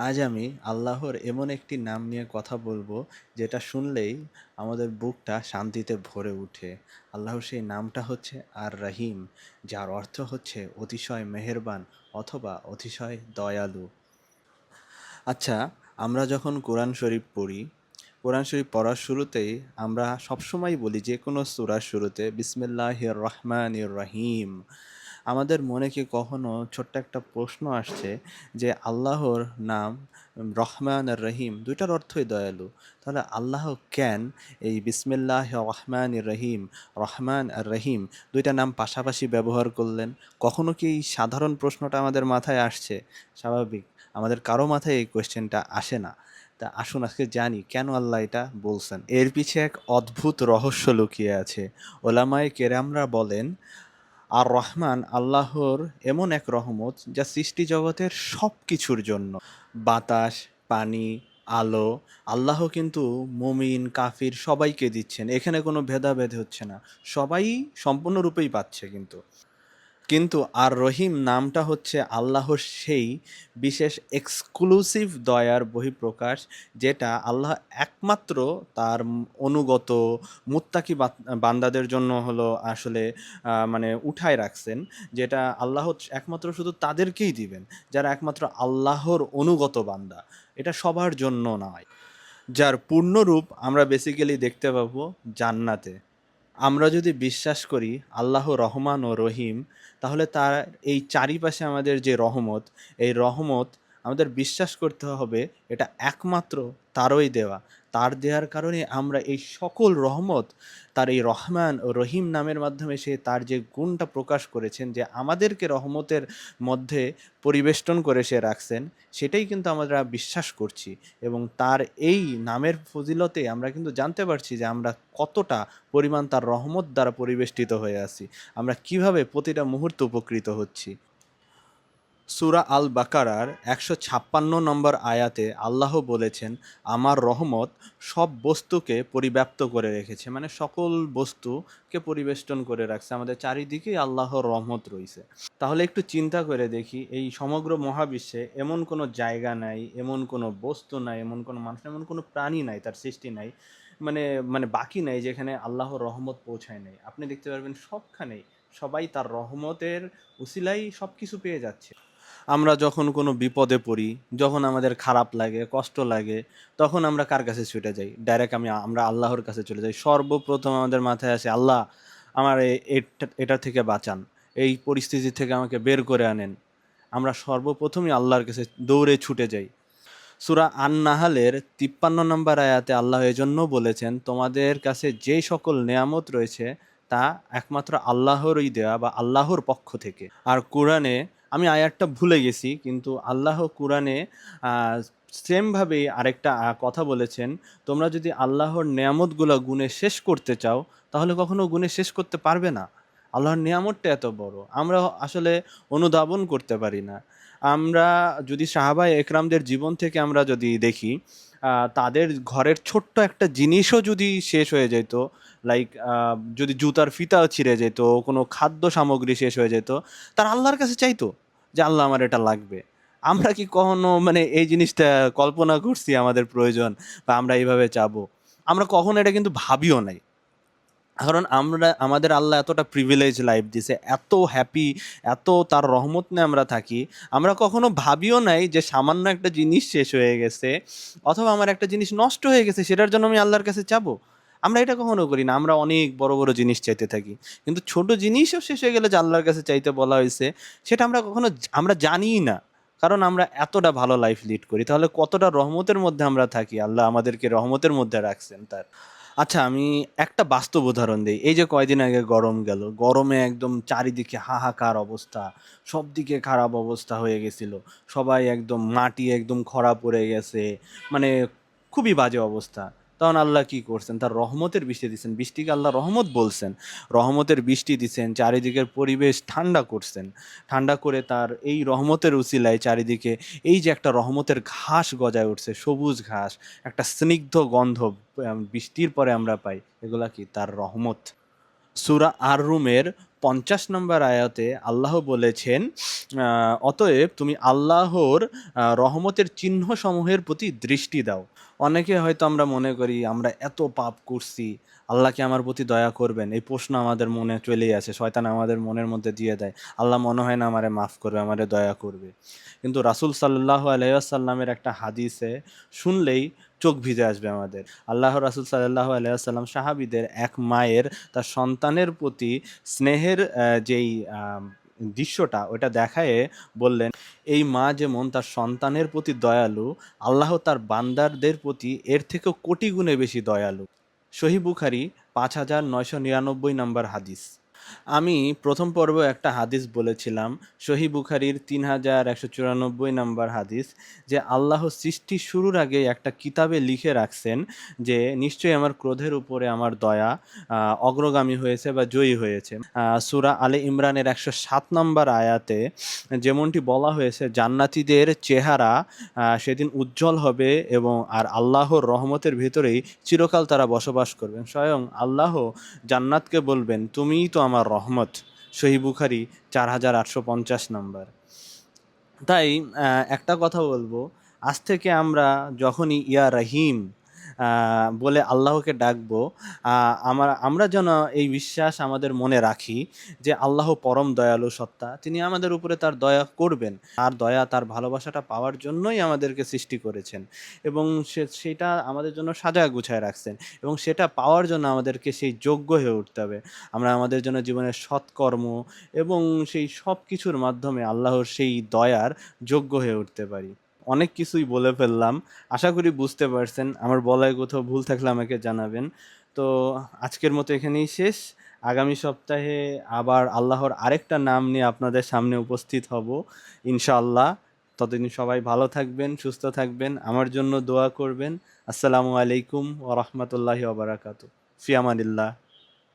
আজ আমি আল্লাহর এমন একটি নাম নিয়ে কথা বলবো যেটা শুনলেই আমাদের বুকটা শান্তিতে ভরে ওঠে। আল্লাহর সেই নামটা হচ্ছে আর রহিম, যার অর্থ হচ্ছে অতিশয় মেহেরবান অথবা অতিশয় দয়ালু। আচ্ছা, আমরা যখন কোরআন শরীফ পড়ি, কোরআন শরীফ পড়ার শুরুতেই আমরা সবসময় বলি যে কোনো সূরার শুরুতে বিসমিল্লাহির রহমানির রহিম। আমাদের মনে কি কখনো ছোট্ট একটা প্রশ্ন আসছে যে আল্লাহর নাম রহমান আর রহিম দুইটার অর্থই দয়ালু, তাহলে আল্লাহ কেন এই বিসমিল্লাহ রহমান রহিম, রহমান আর রহিম দুইটা নাম পাশাপাশি ব্যবহার করলেন? কখনো কি এই সাধারণ প্রশ্নটা আমাদের মাথায় আসছে? স্বাভাবিক, আমাদের কারো মাথায় এই কোয়েশ্চেনটা আসে না। তা আসুন আজকে জানি কেন আল্লাহ এটা বলছেন। এর পিছে এক অদ্ভুত রহস্য লুকিয়ে আছে। ওলামায়ে কেরামরা বলেন, আর রহমান আল্লাহর এমন এক রহমত যা সৃষ্টি জগতের সব কিছুর জন্য। বাতাস, পানি, আলো, আল্লাহ কিন্তু মুমিন কাফির সবাইকে দিচ্ছেন, এখানে কোনো ভেদাভেদ হচ্ছে না, সবাই সম্পূর্ণরূপেই পাচ্ছে। কিন্তু আর রহিম নামটা হচ্ছে আল্লাহর সেই বিশেষ এক্সক্লুসিভ দয়ার বহিঃপ্রকাশ, যেটা আল্লাহ একমাত্র তার অনুগত মুত্তাকি বান্দাদের জন্য হলো আসলে মানে উঠায় রাখছেন। যেটা আল্লাহ একমাত্র শুধু তাদেরকেই দিবেন যারা একমাত্র আল্লাহর অনুগত বান্দা, এটা সবার জন্য নয়। যার পূর্ণরূপ আমরা বেসিক্যালি দেখতে পাবো জান্নাতে। আমরা যদি বিশ্বাস করি আল্লাহ রহমান ও রহিম, তাহলে তার এই চারিপাশে আমাদের যে রহমত, এই রহমত আমাদের বিশ্বাস করতে হবে এটা একমাত্র তারই দেওয়া। তার দেওয়ার কারণে আমরা এই সকল রহমত, তার এই রহমান ও রহিম নামের মাধ্যমে সে তার যে গুণটা প্রকাশ করেছেন, যে আমাদেরকে রহমতের মধ্যে পরিবেষ্টন করে সে রাখছেন, সেটাই কিন্তু আমরা বিশ্বাস করছি। এবং তার এই নামের ফজিলতে আমরা কিন্তু জানতে পারছি যে আমরা কতটা পরিমাণ তার রহমত দ্বারা পরিবেষ্টিত হয়ে আছি, আমরা কিভাবে প্রতিটা মুহূর্তে উপকৃত হচ্ছি। সূরা আল বাকারার ১৫৬ নম্বর আয়াতে আল্লাহ বলেছেন, আমার রহমত সব বস্তুকে পরিব্যাপ্ত করে রেখেছে, মানে সকল বস্তুকে পরিবেষ্টন করে রাখছে, আমাদের চারিদিকেই আল্লাহর রহমত রয়েছে। তাহলে একটু চিন্তা করে দেখি, এই সমগ্র মহাবিশ্বে এমন কোনো জায়গা নাই, এমন কোনো বস্তু নাই, এমন কোনো মানুষ, এমন কোনো প্রাণী নাই, তার সৃষ্টি নাই, মানে মানে বাকি নাই যেখানে আল্লাহর রহমত পৌঁছায় নাই। আপনি দেখতে পারবেন সবখানেই সবাই তার রহমতের উসিলাই সব কিছু পেয়ে যাচ্ছে। আমরা যখন কোনো বিপদে পড়ি, যখন আমাদের খারাপ লাগে, কষ্ট লাগে, তখন আমরা কার কাছে ছুটে যাই? ডাইরেক্ট আমরা আল্লাহর কাছে চলে যাই। সর্বপ্রথম আমাদের মাথায় আসে, আল্লাহ আমার এটা থেকে বাঁচান, এই পরিস্থিতি থেকে আমাকে বের করে আনেন। আমরা সর্বপ্রথমই আল্লাহর কাছে দৌড়ে ছুটে যাই। সূরা আন-নাহালের ৫৩ নম্বর আয়াতে আল্লাহ এজন্য বলেছেন, তোমাদের কাছে যেই সকল নেয়ামত রয়েছে তা একমাত্র আল্লাহরই দেওয়া বা আল্লাহর পক্ষ থেকে। আর কোরআনে, আমি আয়াতটা ভুলে গেছি, কিন্তু আল্লাহ কোরআনে সেমভাবেই আরেকটা কথা বলেছেন, তোমরা যদি আল্লাহর নেয়ামতগুলো গুণে শেষ করতে চাও তাহলে কখনো গুণে শেষ করতে পারবে না। আল্লাহর নেয়ামতটা এত বড়, আমরা আসলে অনুধাবন করতে পারি না। আমরা যদি সাহাবায়ে একরামদের জীবন থেকে আমরা যদি দেখি, তাদের ঘরের ছোট্ট একটা জিনিসও যদি শেষ হয়ে যেত, লাইক যদি জুতার ফিতাও ছিঁড়ে যেত, কোনো খাদ্য সামগ্রী শেষ হয়ে যেত, তারা আল্লাহর কাছে চাইতো যে আল্লাহ আমার এটা লাগবে। আমরা কি কখনো মানে এই জিনিসটা কল্পনা করছি আমাদের প্রয়োজন বা আমরা এইভাবে চাবো? আমরা কখনো এটা কিন্তু ভাবিও নাই। কারণ আমাদের আল্লাহ এতটা প্রিভিলেজ লাইফ দিছে, এত হ্যাপি, এত তার রহমত নিয়ে আমরা থাকি। আমরা কখনো ভাবিও নাই যে সামান্য একটা জিনিস শেষ হয়ে গেছে অথবা আমার একটা জিনিস নষ্ট হয়ে গেছে, সেটার জন্য আমি আল্লাহর কাছে চাবো। আমরা এটা কখনো করি না, আমরা অনেক বড় বড় জিনিস চাইতে থাকি। কিন্তু ছোট জিনিসও শেষ হয়ে গেলে যে আল্লাহর কাছে চাইতে বলা হয়েছে, সেটা আমরা কখনো আমরা জানিই না। কারণ আমরা এতটা ভালো লাইফ লিড করি, তাহলে কতটা রহমতের মধ্যে আমরা থাকি, আল্লাহ আমাদেরকে রহমতের মধ্যে রাখছেন তার। আচ্ছা, আমি একটা বাস্তব উদাহরণ দেই। এই যে কয়দিন আগে গরম গেল, গরমে একদম চারিদিকে হাহাকার অবস্থা, সবদিকে খারাপ অবস্থা হয়ে গেছিল। সবাই একদম মাটি একদম খরা পড়ে গেছে, মানে খুবই বাজে অবস্থা। তখন আল্লাহ কি করছেন? তার রহমতের বৃষ্টি দিচ্ছেন, বৃষ্টিকে আল্লাহ রহমত বলছেন। রহমতের বৃষ্টি দিচ্ছেন, চারিদিকের পরিবেশ ঠান্ডা করছেন। ঠান্ডা করে তার এই রহমতের উছিলায় চারিদিকে এই যে একটা রহমতের ঘাস গজায় উঠছে, সবুজ ঘাস, একটা স্নিগ্ধ গন্ধ বৃষ্টির পরে আমরা পাই, এগুলা কি? তার রহমত। সূরা আর রুমের 50 নম্বর আয়াতে আল্লাহ বলেছেন, অতএব তুমি আল্লাহর রহমতের চিহ্ন সমূহের প্রতি দৃষ্টি দাও। অনেকে হয়তো আমরা মনে করি আমরা এত পাপ করছি, আল্লাহ কি আমার প্রতি দয়া করবেন? এই প্রশ্ন আমাদের মনে চলেই আসে, শয়তান আমাদের মনের মধ্যে দিয়ে দেয়, আল্লাহ মনে হয় না আমারে মাফ করবে, আমারে দয়া করবে। কিন্তু রাসূল সাল্লাল্লাহু আলাইহি ওয়াসাল্লামের একটা হাদিসে শুনলেই চোখ ভিজে আসবে আমাদের। আল্লাহর রাসূল সাল্লাল্লাহু আলাইহি ওয়াসাল্লাম সাহাবীদের এক মায়ের তার সন্তানের প্রতি স্নেহের যেই দৃশ্যটা ওটা দেখায়ে বললেন, এই মা যেমন তার সন্তানের প্রতি দয়ালু, আল্লাহ তার বান্দারদের প্রতি এর থেকেও কোটি গুণে বেশি দয়ালু। সহিহ বুখারী 5999 নম্বর হাদিস। আমি প্রথম পর্বে একটা হাদিস বলেছিলাম, সহিহ বুখারীর 3194 নম্বর হাদিস, যে আল্লাহ সৃষ্টি শুরুর আগে একটা কিতাবে লিখে রাখছেন যে নিশ্চয়ই আমার ক্রোধের উপরে আমার দয়া অগ্রগামী হয়েছে বা জয়ী হয়েছে। সূরা আলে ইমরানের 107 নম্বর আয়াতে যেমনটি বলা হয়েছে, জান্নাতীদের চেহারা সেদিন উজ্জ্বল হবে এবং আর আল্লাহর রহমতের ভিতরেই চিরকাল তারা বসবাস করবেন। স্বয়ং আল্লাহ জান্নাতকে বলবেন, তুমিই তো আমার রহমত। সহিহ বুখারী 4850 নম্বর। তাই একটা কথা বলবো, আজ থেকে আমরা যখনই ইয়া রহিম বলে আল্লাহকে ডাকবো, আমরা যেন এই বিশ্বাস আমাদের মনে রাখি যে আল্লাহ পরম দয়ালু সত্তা, তিনি আমাদের উপরে তার দয়া করবেন। তার দয়া, তার ভালোবাসাটা পাওয়ার জন্যই আমাদেরকে সৃষ্টি করেছেন এবং সেটা আমাদের জন্য সাজায় গুছায় রাখছেন এবং সেটা পাওয়ার জন্য আমাদেরকে সেই যোগ্য হয়ে উঠতে হবে। আমরা আমাদের জন্য জীবনের সৎকর্ম এবং সেই সব কিছুর মাধ্যমে আল্লাহর সেই দয়ার যোগ্য হয়ে উঠতে পারি। অনেক কিছুই বলে ফেললাম, আশা করি বুঝতে পারছেন। আমার বলায় কোথাও ভুল থাকলে আমাকে জানাবেন। তো আজকের মতো এখানেই শেষ। আগামী সপ্তাহে আবার আল্লাহর আরেকটা নাম নিয়ে আপনাদের সামনে উপস্থিত হব ইনশাআল্লাহ। ততদিন সবাই ভালো থাকবেন, সুস্থ থাকবেন, আমার জন্য দোয়া করবেন। আসসালামু আলাইকুম ওয়া রাহমাতুল্লাহি ওয়া বারাকাতুহু। ফি আমানিল্লাহ।